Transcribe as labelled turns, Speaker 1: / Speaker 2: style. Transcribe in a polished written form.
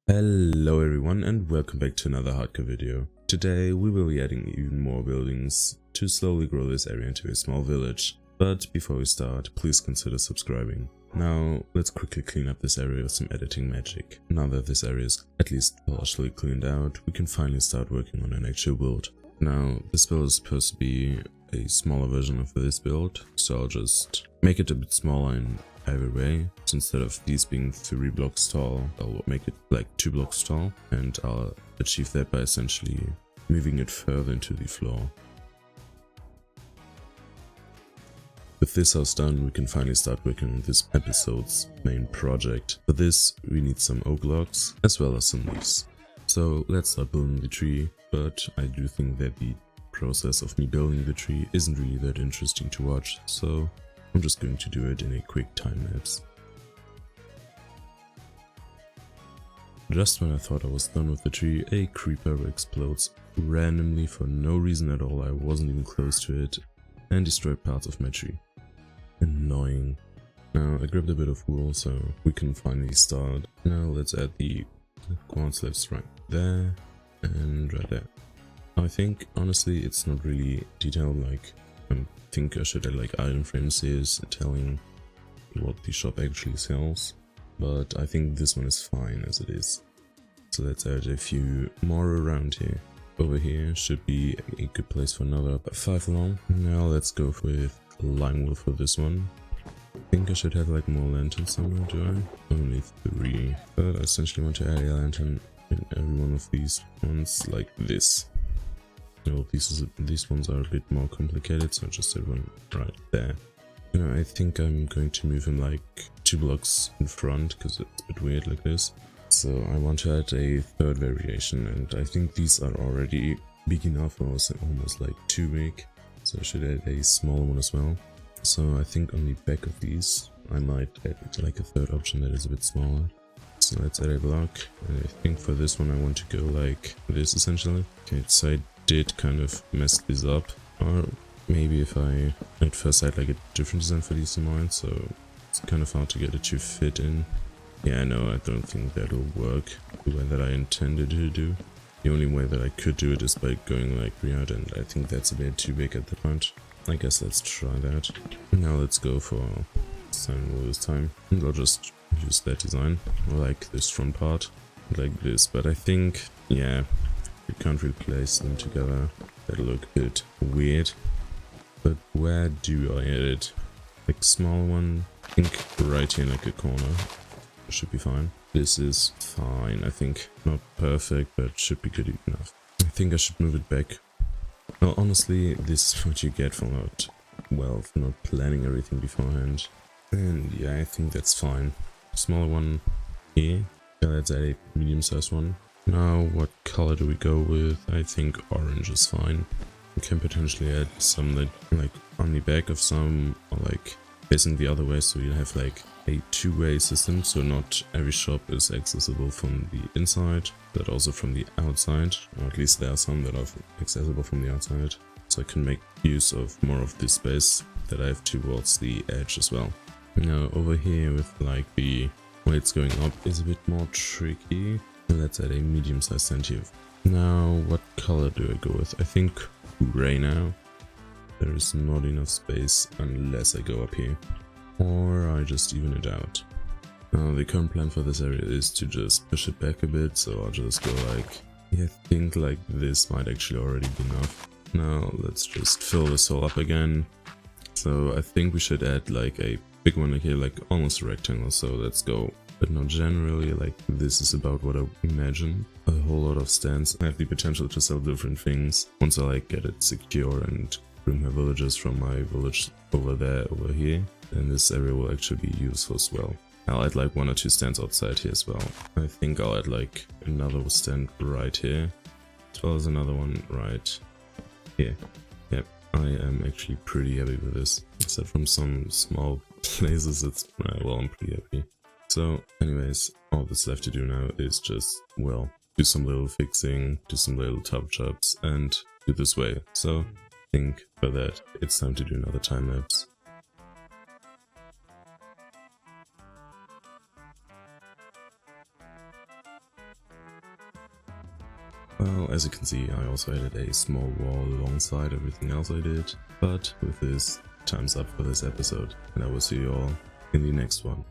Speaker 1: Hello everyone and welcome back to another hardcore video. Today we will be adding even more buildings to slowly grow this area into a small village. But before we start, please consider subscribing. Now let's quickly clean up this area with some editing magic. Now that this area is at least partially cleaned out, we can finally start working on an actual build. Now this build is supposed to be a smaller version of this build, so I'll just make it a bit smaller in every way. So instead of these being 3 blocks tall, I'll make it like 2 blocks tall, and I'll achieve that by essentially moving it further into the floor. With this house done, we can finally start working on this episode's main project. For this, we need some oak logs as well as some leaves. So let's start building the tree, but I do think that the process of me building the tree isn't really that interesting to watch, so I'm just going to do it in a quick time lapse. Just when I thought I was done with the tree, a creeper explodes randomly for no reason at all. I wasn't even close to it, and destroyed parts of my tree. Annoying. Now I grabbed a bit of wool so we can finally start. Now let's add the ground slabs right there and right there. I think honestly it's not really detailed, like I think I should add like item frames here telling what the shop actually sells, but I think this one is fine as it is. So let's add a few more around here. Over here should be a good place for another 5 long. Now let's go with lime wool for this one. I think I should have like more lanterns somewhere, do I? Only 3, but I essentially want to add a lantern in every one of these ones like this. Well, these ones are a bit more complicated, so just add one right there. You know, I think I'm going to move him like 2 blocks in front because it's a bit weird like this. So I want to add a 3rd variation, and I think these are already big enough, or almost like too big. So I should add a smaller one as well. So I think on the back of these I might add like a 3rd option that is a bit smaller. So let's add a block, and I think for this one I want to go like this essentially. Okay, so I did kind of mess this up, or maybe if I at first had like a different design for these in mind, so it's kind of hard to get it to fit in. Yeah, no, I don't think that'll work the way that I intended to do. The only way that I could do it is by going like Grian, and I think that's a bit too big at the point. I guess let's try that. Now let's go for sign wool this time, and I'll just use that design, like this front part, like this. But I think, yeah, we can't really place them together. That'll look a bit weird. But where do I add it? Like small one, I think right here in like a corner. Should be fine. This is fine, I think. Not perfect, but should be good enough. I think I should move it back. Well, honestly, this is what you get for not planning everything beforehand. And yeah, I think that's fine. Smaller one here. Yeah, let's add a medium-sized one. Now, what color do we go with? I think orange is fine. We can potentially add some like on the back of some, or like facing the other way, so you have like a 2-way system, so not every shop is accessible from the inside, but also from the outside, or at least there are some that are accessible from the outside, so I can make use of more of this space that I have towards the edge as well. Now over here with like the way it's going up is a bit more tricky. Let's add a medium-sized stand here. Now what color do I go with? I think gray now. There is not enough space unless I go up here, or I just even it out. Now the current plan for this area is to just push it back a bit, so I'll just go like, yeah, I think like this might actually already be enough. Now let's just fill this all up again. So I think we should add like a big one here, like almost a rectangle, so let's go. But not generally, like this is about what I imagine. A whole lot of stands. I have the potential to sell different things once I like get it secure and bring my villagers from my village over here, and this area will actually be useful as well. I'll add like 1 or 2 stands outside here as well. I think I'll add like another stand right here, as well as another one right here. Yep, I am actually pretty happy with this. Except from some small places, it's, well, I'm pretty happy. So anyways, all that's left to do now is just, well, do some little fixing, do some little top jobs, and do this way. So I think for that, it's time to do another time lapse. Well, as you can see, I also added a small wall alongside everything else I did, but with this, time's up for this episode, and I will see you all in the next one.